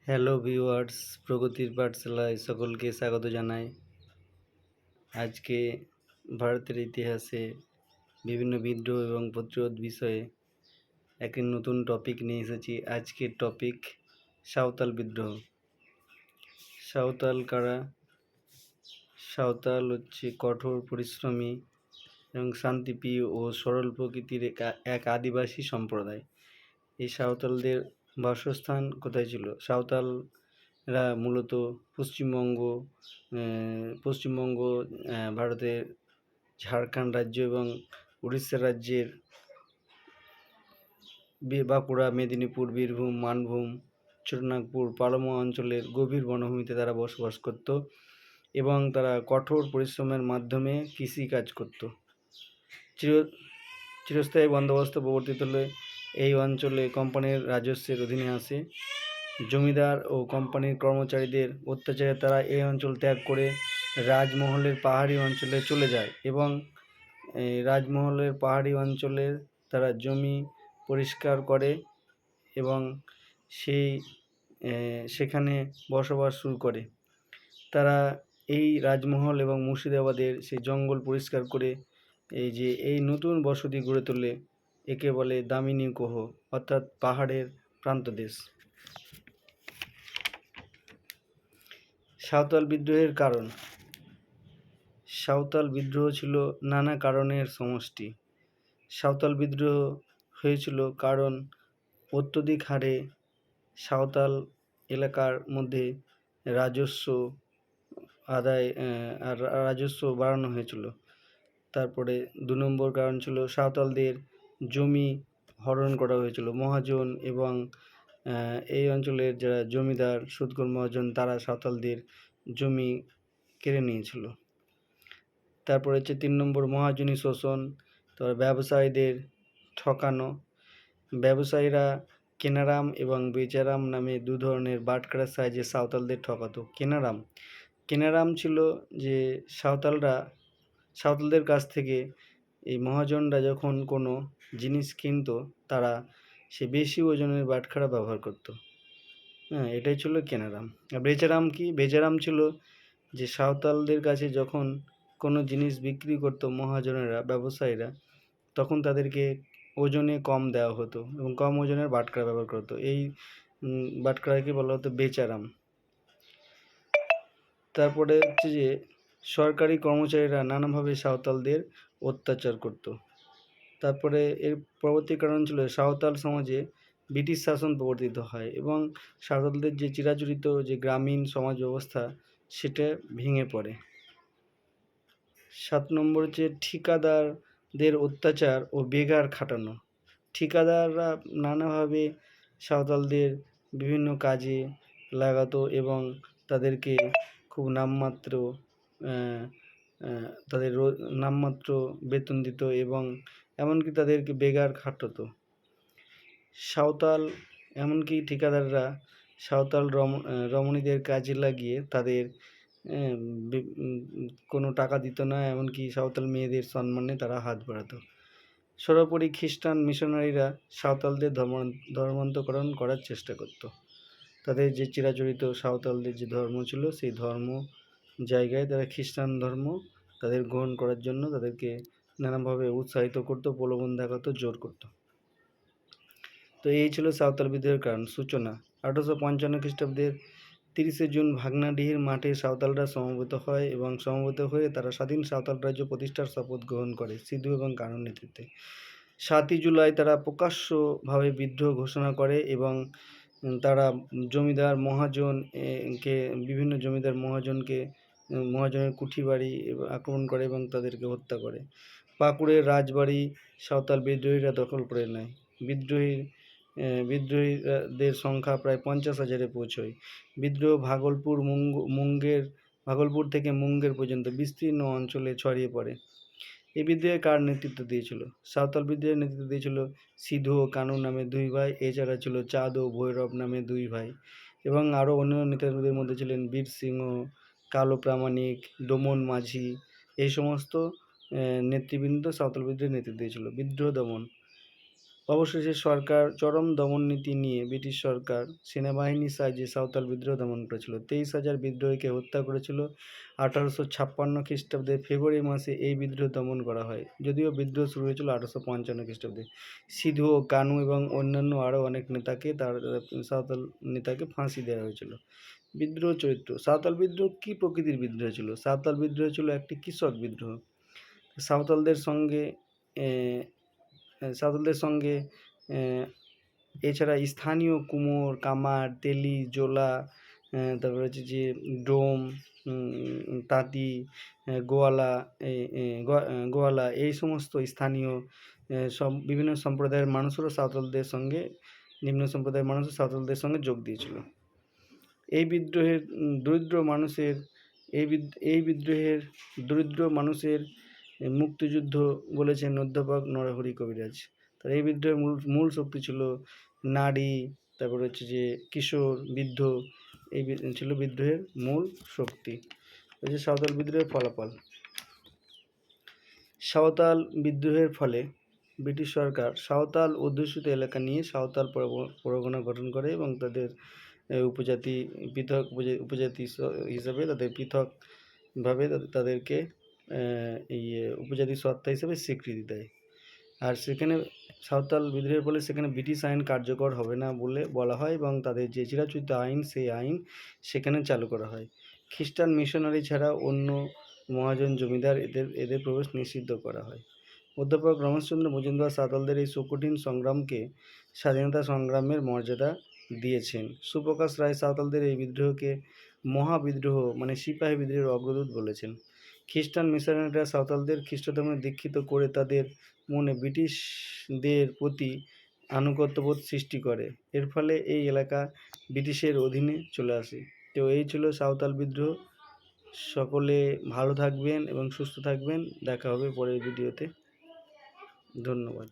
Hello viewers, প্রগতির পাঠশালায় সকলকে স্বাগত জানাই। আজকে ভারতের ইতিহাসে বিভিন্ন বিদ্রোহ এবং প্রতিরোধ বিষয়ে একটি নতুন টপিক নিয়ে এসেছি। আজকের টপিক সাঁওতাল বিদ্রোহ। সাঁওতাল কারা? সাঁওতাল হচ্ছে কঠোর পরিশ্রমী এবং শান্তিপ্রিয় ও সরল প্রকৃতির এক আদিবাসী সম্প্রদায়। এই সাঁওতালদের বাসস্থান কোথায় ছিল? সাঁওতালরা মূলত পশ্চিমবঙ্গ, ভারতের ঝাড়খণ্ড রাজ্য এবং উড়িষ্যা রাজ্যের বাঁকুড়া, মেদিনীপুর, বীরভূম, মানভূম, ছোটনাগপুর, পালমা অঞ্চলের গভীর বনভূমিতে তারা বসবাস করত এবং তারা কঠোর পরিশ্রমের মাধ্যমে কৃষিকাজ করত। চিরস্থায়ী বন্দোবস্ত প্রবর্তিত হলে এই অঞ্চলে কোম্পানির রাজস্বের অধীনে আসে। জমিদার ও কোম্পানির কর্মচারীদের অত্যাচারে তারা এই অঞ্চল ত্যাগ করে রাজমহলের পাহাড়ি অঞ্চলে চলে যায় এবং রাজমহলের পাহাড়ি অঞ্চলের তারা জমি পরিষ্কার করে এবং সেখানে বসবাস শুরু করে। তারা এই রাজমহল এবং মুর্শিদাবাদের সেই জঙ্গল পরিষ্কার করে এই নতুন বসতি গড়ে তোলে। একে বলে দামিনী কোহ, অর্থাৎ পাহাড়ের প্রান্তদেশ। সাঁওতাল বিদ্রোহের কারণ। সাঁওতাল বিদ্রোহ ছিল নানা কারণের সমষ্টি। সাঁওতাল বিদ্রোহ হয়েছিল কারণ অত্যধিক হারে সাঁওতাল এলাকার মধ্যে রাজস্ব বাড়ানো হয়েছিল। তারপরে 2 নম্বর কারণ ছিল সাঁওতালদের জমি হরণ করা হয়েছিল। মহাজন এবং এই অঞ্চলের যারা জমিদার, সুদখোর মহাজন, তারা সাঁওতালদের জমি কেড়ে নিয়েছিল। তারপরে হচ্ছে 3 নম্বর মহাজনী শোষণ। তারপর ব্যবসায়ীদের ঠকানো। ব্যবসায়ীরা কেনারাম এবং বেচারাম নামে 2 ধরনের বাটখারার সাহায্যে সাঁওতালদের ঠকাতো। কেনারাম ছিল যে সাঁওতালদের কাছ থেকে এই মহাজনরা যখন কোনো জিনিস কিনতো, তারা সে বেশি ওজনের বাটখারা ব্যবহার করত। এটাই ছিল কেনারাম। আর বেচারাম কি? বেচারাম ছিল যে সাঁওতালদের কাছে যখন কোনো জিনিস বিক্রি করতো মহাজনেরা, ব্যবসায়ীরা, তখন তাদেরকে ওজনে কম দেওয়া হতো এবং কম ওজনের বাটখারা ব্যবহার করতো। এই বাটখারাকে বলা হতো বেচারাম। তারপরে হচ্ছে যে সরকারি কর্মচারীরা নানাভাবে সাঁওতালদের অত্যাচার করত। তারপরে এর পরবর্তী কারণ ছিল সাঁওতাল সমাজে ব্রিটিশ শাসন প্রবর্তিত হয় এবং সাঁওতালদের যে চিরাচরিত যে গ্রামীণ সমাজ ব্যবস্থা, সেটা ভেঙে পড়ে। 7 নম্বর হচ্ছে ঠিকাদারদের অত্যাচার ও বেগার খাটানো। ঠিকাদাররা নানাভাবে সাঁওতালদের বিভিন্ন কাজে লাগাতো এবং তাদেরকে খুব নামমাত্র বেতন দিত এবং এমনকি তাদেরকে বেগার খাটাতো। এমনকি ঠিকাদাররা সাঁওতাল রমণীদের কাজে লাগিয়ে তাদের কোনো টাকা দিত না, এমনকি সাঁওতাল মেয়েদের সম্মানে তারা হাত বাড়াতো। সর্বোপরি খ্রিস্টান মিশনারিরা সাঁওতালদের ধর্মান্তকরণ করার চেষ্টা করত। তাদের যে চিরাচরিত সাঁওতালদের যে ধর্ম ছিল, সেই ধর্ম জায়গায় তারা খ্রিস্টান ধর্ম তাদের গ্রহণ করার জন্য তাদেরকে নানাভাবে উৎসাহিত করত, প্রলোভন দেখাতো, জোর করত। তো এই ছিল সাঁওতাল বিদ্রোহের কারণ। সূচনা: 1855 খ্রিস্টাব্দের 30শে জুন ভাগনাডিহির মাঠে সাঁওতালরা সমবেত হয় এবং সমবেত হয়ে তারা স্বাধীন সাঁওতাল রাজ্য প্রতিষ্ঠার শপথ গ্রহণ করে সিধু এবং কানুর নেতৃত্বে। 7ই জুলাই তারা প্রকাশ্যভাবে বিদ্রোহ ঘোষণা করে এবং তারা বিভিন্ন জমিদার মহাজনের কুঠি বাড়ি আক্রমণ করে এবং তাদেরকে হত্যা করে। পাকুড়ের রাজবাড়ি সাঁওতাল বিদ্রোহীরা দখল করে নেয়। বিদ্রোহীদের সংখ্যা প্রায় 50,000-এ পৌঁছয়। বিদ্রোহ ভাগলপুর থেকে মুঙ্গের পর্যন্ত বিস্তীর্ণ অঞ্চলে ছড়িয়ে পড়ে। এই বিদ্রোহে কার নেতৃত্ব দিয়েছিল? সাঁওতাল বিদ্রোহের নেতৃত্ব দিয়েছিল সিধু ও কানু নামে 2 ভাই। এছাড়া ছিল চাঁদ ও ভৈরব নামে 2 ভাই এবং আরও অন্যান্য নেতাদের মধ্যে ছিলেন বীর সিংহ, কালো প্রামাণিক, ডোমন মাঝি। এই সমস্ত নেতৃবৃন্দ সাঁওতাল বিদ্রোহের নেতৃত্ব দিয়েছিল। বিদ্রোহ দমন: অবশেষে সরকার চরম দমননীতি নিয়ে ব্রিটিশ সরকার সেনাবাহিনীর সাহায্যে সাঁওতাল বিদ্রোহ দমন করেছিল। 23,000 বিদ্রোহীকে হত্যা করেছিল। 1856 খ্রিস্টাব্দে ফেব্রুয়ারি মাসে এই বিদ্রোহ দমন করা হয়, যদিও বিদ্রোহ শুরু হয়েছিল 1855 খ্রিস্টাব্দে। সিধু ও কানু এবং অন্যান্য আরও অনেক নেতাকে সাঁওতাল নেতাকে ফাঁসি দেওয়া হয়েছিল। বিদ্রোহ চরিত্র। সাঁওতাল বিদ্রোহ কী প্রকৃতির বিদ্রোহ ছিল? সাঁওতাল বিদ্রোহ ছিল একটি কৃষক বিদ্রোহ। সাঁওতালদের সঙ্গে সাঁওতালদের সঙ্গে এছাড়া স্থানীয় কুমোর, কামার, তেলি, জোলা, তারপরে হচ্ছে যে ডোম, তাঁতি, গোয়ালা, গোয়ালা এই সমস্ত স্থানীয় বিভিন্ন সম্প্রদায়ের মানুষেরও সাঁওতালদের সঙ্গে নিম্ন সম্প্রদায়ের মানুষও সাঁওতালদের সঙ্গে যোগ দিয়েছিল। এই বিদ্রোহের দরিদ্র মানুষের মুক্তিযুদ্ধ বলেছেন অধ্যাপক নরহরি কবিরাজ। তার এই বিদ্রোহের মূল শক্তি ছিল নারী, তারপরে হচ্ছে যে কিশোর, বৃদ্ধ, এই ছিল বিদ্রোহের মূল শক্তি। এই যে সাঁওতাল বিদ্রোহের ফলাফল। সাঁওতাল বিদ্রোহের ফলে ব্রিটিশ সরকার সাঁওতাল অধ্যুষিত এলাকা নিয়ে সাঁওতাল পরগনা গঠন করে এবং তাদের উপজাতি হিসাবে তাদের পৃথকভাবে তাদেরকে উপজাতি সত্তা হিসেবে স্বীকৃতি দেয়। আর সেখানে সাঁওতাল বিদ্রোহের ফলে সেখানে ব্রিটিশ আইন কার্যকর হবে না বলে বলা হয় এবং তাদের যে চিরাচরিত আইন, সেই আইন সেখানে চালু করা হয়। খ্রিস্টান মিশনারি ছাড়া অন্য মহাজন জমিদার এদের প্রবেশ নিষিদ্ধ করা হয়। অধ্যাপক রমেশচন্দ্র মজুমদার সাঁওতালদের এই সুকঠিন সংগ্রামকে স্বাধীনতা সংগ্রামের মর্যাদা দিয়েছেন। সুপ্রকাশ রায় সাঁওতালদের এই বিদ্রোহকে মহাবিদ্রোহ মানে সিপাহী বিদ্রোহের অগ্রদূত বলেছেন। খ্রিস্টান মিশনারিরা সাঁওতালদের খ্রিস্টধর্মে দীক্ষিত করে তাদের মনে ব্রিটিশদের প্রতি আনুগত্যবোধ সৃষ্টি করে। এর ফলে এই এলাকা ব্রিটিশের অধীনে চলে আসে। তো এই ছিল সাঁওতাল বিদ্রোহ। সকলে ভালো থাকবেন এবং সুস্থ থাকবেন। দেখা হবে পরের ভিডিওতে। ধন্যবাদ।